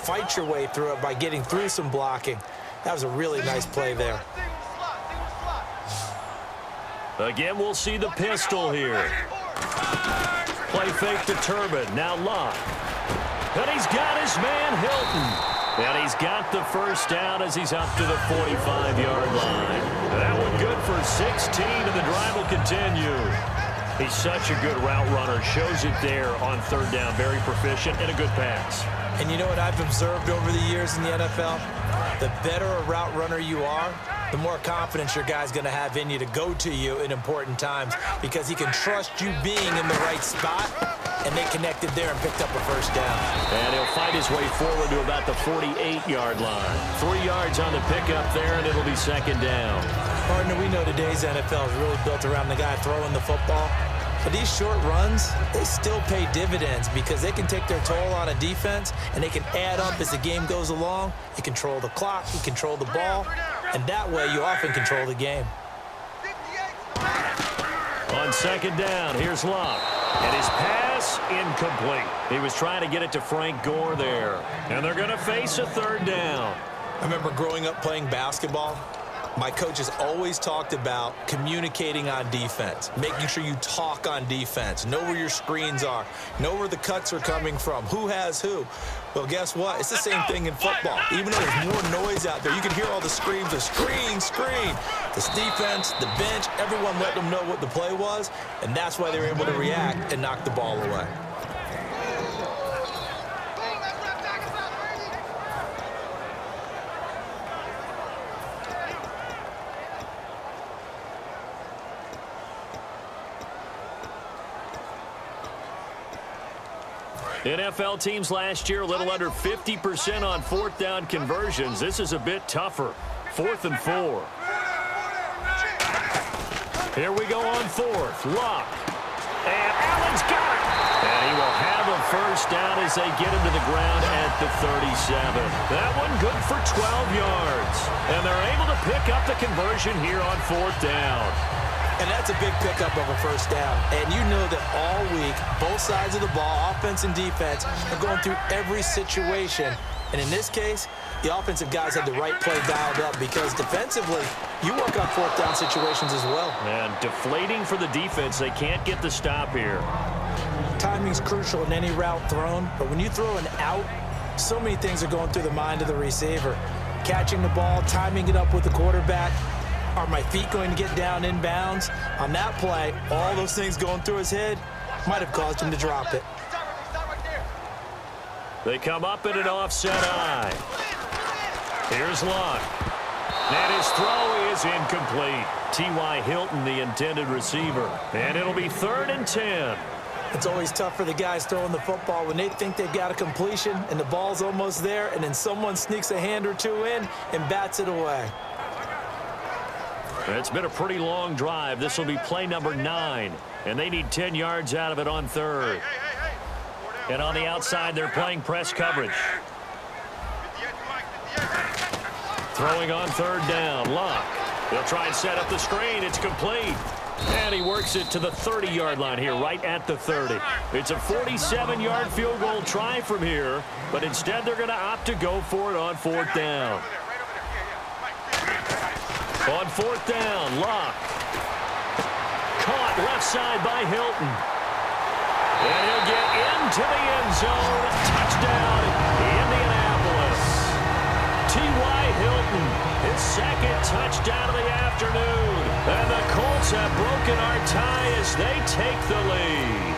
fight your way through it by getting through some blocking. That was a really nice play there. Again, we'll see the pistol here. Play fake to Turbin. Now Luck. And he's got his man Hilton. And he's got the first down as he's up to the 45-yard line. That one good for 16, and the drive will continue. He's such a good route runner. Shows it there on third down. Very proficient and a good pass. And you know what I've observed over the years in the NFL? The better a route runner you are, the more confidence your guy's going to have in you to go to you in important times because he can trust you being in the right spot, and they connected there and picked up a first down. And he'll fight his way forward to about the 48-yard line. 3 yards on the pickup there, and it'll be second down. Partner, we know today's NFL is really built around the guy throwing the football. But these short runs, they still pay dividends because they can take their toll on a defense, and they can add up as the game goes along. You control the clock, you control the ball, and that way you often control the game. On second down, here's Luck. And his pass, incomplete. He was trying to get it to Frank Gore there. And they're going to face a third down. I remember growing up playing basketball. My coaches always talked about communicating on defense, making sure you talk on defense, know where your screens are, know where the cuts are coming from, who has who. Well, guess what? It's the same thing in football. Even though there's more noise out there, you can hear all the screams of screen, screen. This defense, the bench, everyone let them know what the play was, and that's why they were able to react and knock the ball away. NFL teams last year a little under 50% on fourth down conversions. This is a bit tougher. 4th and 4. Here we go on 4th. Luck. And Allen's got it. And he will have a first down as they get him to the ground at the 37. That one good for 12 yards. And they're able to pick up the conversion here on 4th down. And that's a big pickup of a first down. And you know that all week, both sides of the ball, offense and defense, are going through every situation. And in this case, the offensive guys had the right play dialed up because defensively, you work on fourth down situations as well. And deflating for the defense. They can't get the stop here. Timing's crucial in any route thrown, but when you throw an out, so many things are going through the mind of the receiver. Catching the ball, timing it up with the quarterback. Are my feet going to get down inbounds? On that play, all those things going through his head might have caused him to drop it. They come up in an offset eye. Here's Luck. And his throw is incomplete. T.Y. Hilton, the intended receiver. And it'll be 3rd and 10. It's always tough for the guys throwing the football when they think they've got a completion and the ball's almost there, and then someone sneaks a hand or two in and bats it away. It's been a pretty long drive. This will be play number 9, and they need 10 yards out of it on 3rd. And on the outside, they're playing press coverage. Throwing on 3rd down, Luck. They'll try and set up the screen. It's complete. And he works it to the 30-yard line here, right at the 30. It's a 47-yard field goal try from here, but instead they're going to opt to go for it on 4th down. On 4th down, Luck. Caught left side by Hilton. And he'll get into the end zone. Touchdown, Indianapolis. T.Y. Hilton, his 2nd touchdown of the afternoon. And the Colts have broken our tie as they take the lead.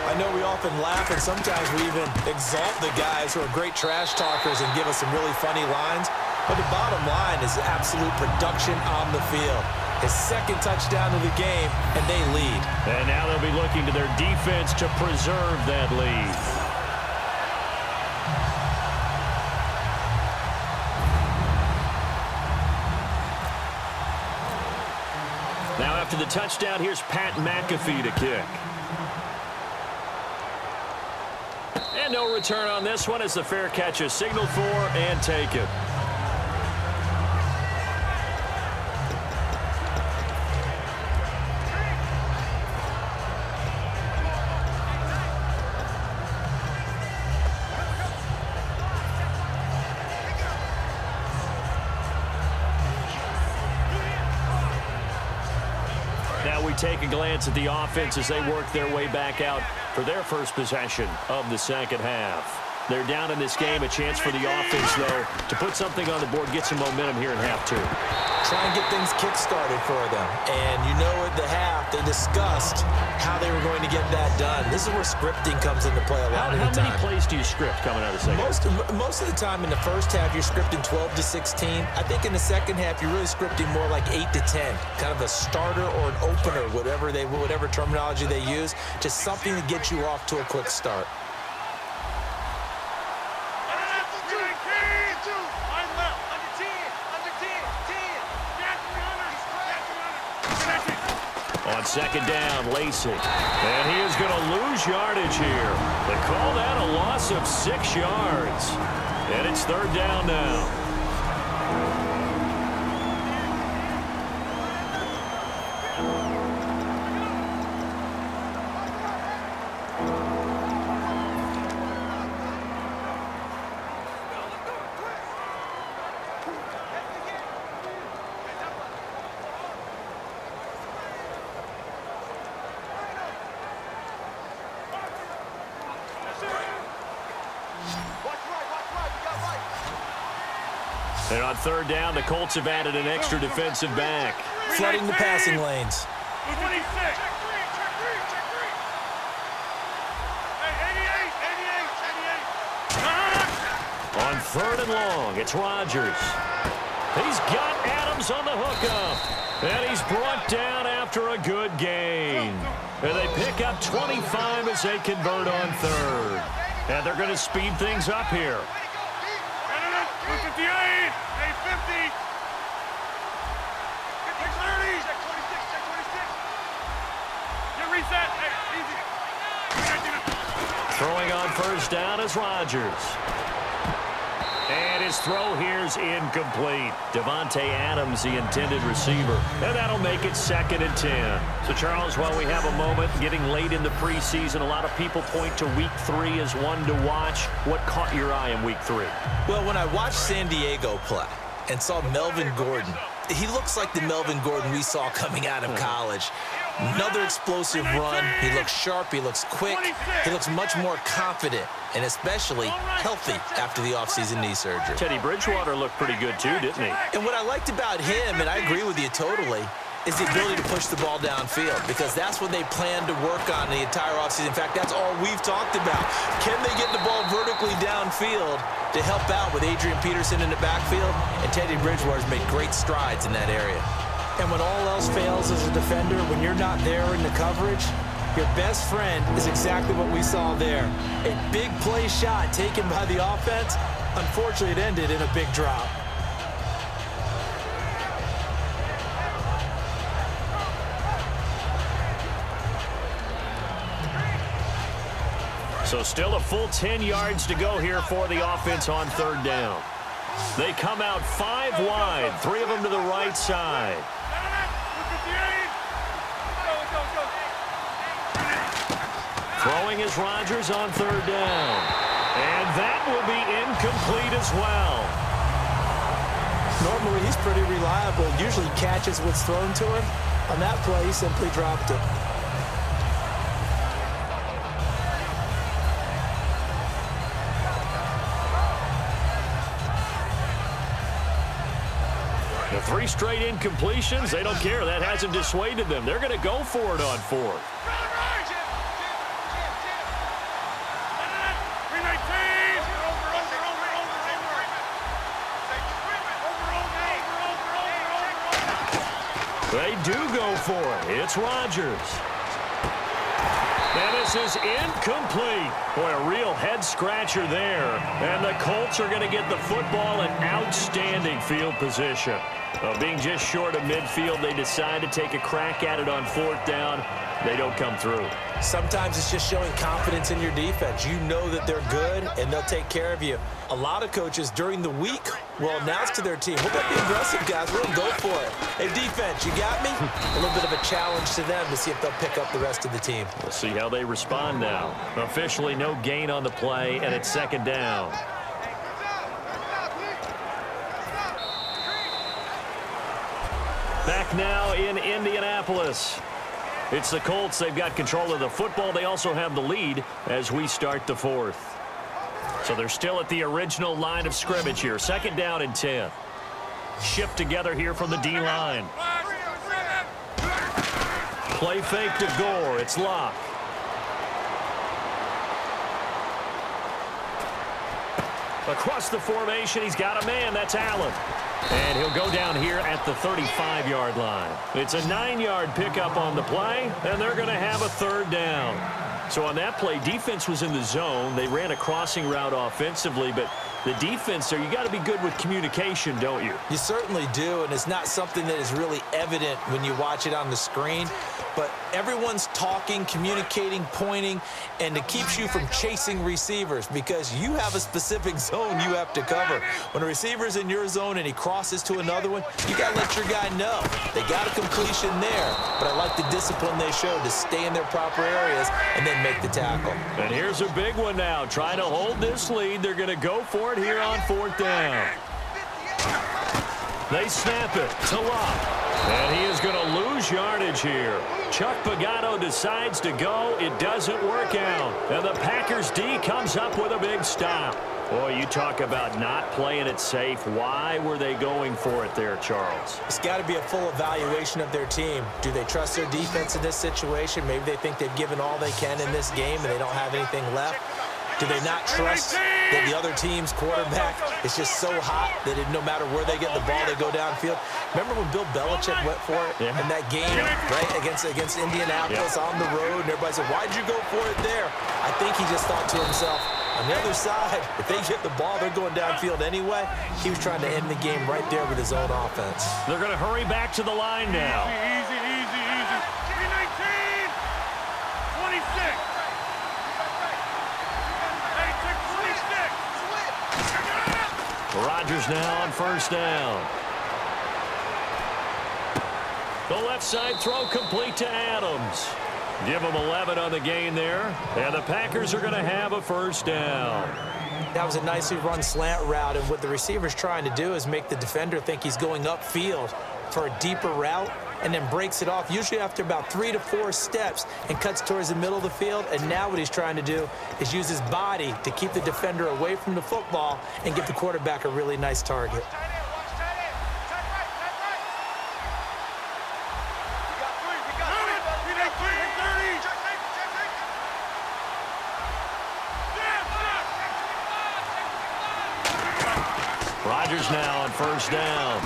I know we often laugh, and sometimes we even exalt the guys who are great trash talkers and give us some really funny lines. But the bottom line is absolute production on the field. His 2nd touchdown of the game, and they lead. And now they'll be looking to their defense to preserve that lead. Now after the touchdown, here's Pat McAfee to kick. And no return on this one as the fair catch is signaled for and taken. take a glance at the offense as they work their way back out for their first possession of the second half. They're down in this game. A chance for the offense, though, to put something on the board, get some momentum here in half two. Try and get things kick-started for them. And you know at the half, they discussed how they were going to get that done. This is where scripting comes into play a lot of the time. How many plays do you script coming out of the second half? Most of the time in the first half, you're scripting 12 to 16. I think in the second half, you're really scripting more like 8 to 10. Kind of a starter or an opener, whatever terminology they use. Just something to get you off to a quick start. On second down, Lacey. And he is going to lose yardage here. They call that a loss of 6 yards. And it's third down now. And on third down, the Colts have added an extra defensive back. Flooding the passing lanes. 26. On third and long, it's Rodgers. He's got Adams on the hookup. And he's brought down after a good gain. And they pick up 25 as they convert on third. And they're going to speed things up here. 58, 850. 630. Check 26, check 26. Get reset. Hey, easy. Throwing on first down is Rodgers. And his throw here's incomplete. Devontae Adams, the intended receiver. And that'll make it 2nd and 10. So, Charles, while we have a moment, getting late in the preseason, a lot of people point to Week 3 as one to watch. What caught your eye in Week 3? Well, when I watched San Diego play and saw Melvin Gordon, he looks like the Melvin Gordon we saw coming out of college. Another explosive run. He looks sharp. He looks quick. He looks much more confident and especially healthy after the offseason knee surgery. Teddy Bridgewater looked pretty good too, didn't he? And what I liked about him, and I agree with you totally, is the ability to push the ball downfield because that's what they plan to work on the entire offseason. In fact, that's all we've talked about. Can they get the ball vertically downfield to help out with Adrian Peterson in the backfield? And Teddy Bridgewater's made great strides in that area. And when all else fails as a defender, when you're not there in the coverage, your best friend is exactly what we saw there. A big play shot taken by the offense. Unfortunately, it ended in a big drop. So still a full 10 yards to go here for the offense on third down. They come out 5 wide, 3 of them to the right side. Throwing is Rodgers on third down. And that will be incomplete as well. Normally, he's pretty reliable. Usually catches what's thrown to him. On that play, he simply dropped it. The 3 straight incompletions, they don't care. That hasn't dissuaded them. They're going to go for it on fourth. They do go for it. It's Rodgers. And this is incomplete. Boy, a real head-scratcher there. And the Colts are going to get the football in outstanding field position. Being just short of midfield, they decide to take a crack at it on fourth down. They don't come through. Sometimes it's just showing confidence in your defense. You know that they're good, and they'll take care of you. A lot of coaches during the week will announce to their team, we're going to be aggressive, guys. We're going to go for it. Hey, defense, you got me? A little bit of a challenge to them to see if they'll pick up the rest of the team. We'll see how they respond now. Officially no gain on the play, and it's second down. Back now in Indianapolis. It's the Colts. They've got control of the football. They also have the lead as we start the fourth. So they're still at the original line of scrimmage here. 2nd down and 10. Shift together here from the D-line. Play fake to Gore. It's Locke. Across the formation, he's got a man. That's Allen. And he'll go down here at the 35-yard line. It's a 9-yard pickup on the play, and they're going to have a 3rd down. So on that play, defense was in the zone. They ran a crossing route offensively, but the defense there, you got to be good with communication, don't you? You certainly do, and it's not something that is really evident when you watch it on the screen. But everyone's talking, communicating, pointing, and it keeps you from chasing receivers because you have a specific zone you have to cover. When a receiver's in your zone and he crosses to another one, you got to let your guy know. They got a completion there, but I like the discipline they showed to stay in their proper areas and then make the tackle. And here's a big one now. Trying to hold this lead. They're going to go for it here on 4th down. They snap it to Locke. And he is going to lose yardage here. Chuck Pagano decides to go. It doesn't work out. And the Packers D comes up with a big stop. Boy, you talk about not playing it safe. Why were they going for it there, Charles? It's got to be a full evaluation of their team. Do they trust their defense in this situation? Maybe they think they've given all they can in this game and they don't have anything left. Do they not trust that the other team's quarterback is just so hot that no matter where they get the ball, they go downfield? Remember when Bill Belichick went for it in that game, right, against Indianapolis on the road, and everybody said, why'd you go for it there? I think he just thought to himself, on the other side, if they get the ball, they're going downfield anyway. He was trying to end the game right there with his own offense. They're going to hurry back to the line now. Easy, easy, easy. 319. 26. Rodgers now on 1st down. The left side throw complete to Adams. Give him 11 on the gain there. And the Packers are going to have a 1st down. That was a nicely run slant route, and what the receiver's trying to do is make the defender think he's going upfield for a deeper route and then breaks it off, usually after about 3 to 4 steps, and cuts towards the middle of the field. And now what he's trying to do is use his body to keep the defender away from the football and give the quarterback a really nice target. Rodgers now on 1st down.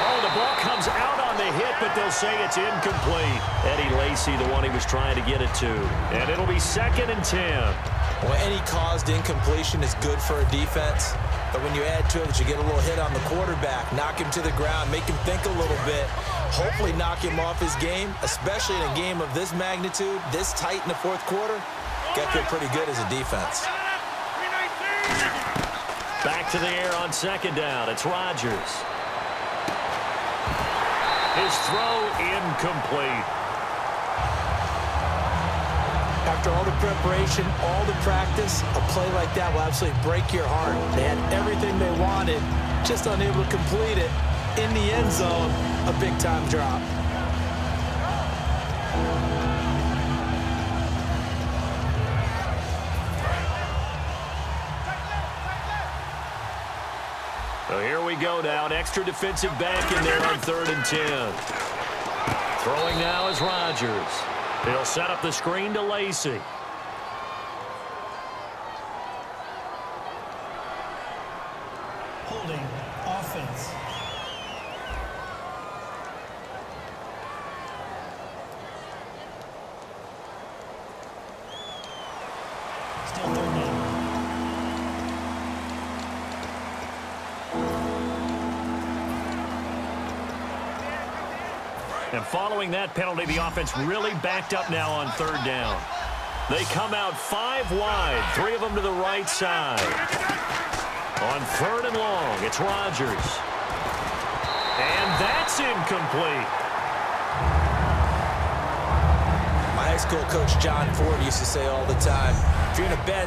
Oh, the ball comes out on the hit, but they'll say it's incomplete. Eddie Lacy, the one he was trying to get it to. And it'll be 2nd and 10. Well, any caused incompletion is good for a defense. But when you add to it that you get a little hit on the quarterback, knock him to the ground, make him think a little bit, hopefully knock him off his game, especially in a game of this magnitude, this tight in the 4th quarter, got to feel pretty good as a defense. Back to the air on 2nd down. It's Rodgers. His throw incomplete. After all the preparation, all the practice, a play like that will absolutely break your heart. They had everything they wanted, just unable to complete it. In the end zone, a big-time drop. So here we go now. An extra defensive back in there on 3rd and 10. Throwing now is Rodgers. He'll set up the screen to Lacy. Holding offense. Still 3rd down. And following that penalty, the offense really backed up now on 3rd down. They come out 5 wide, 3 of them to the right side. On 3rd and long, it's Rodgers. And that's incomplete. My high school coach, John Ford, used to say all the time, if you're in a bad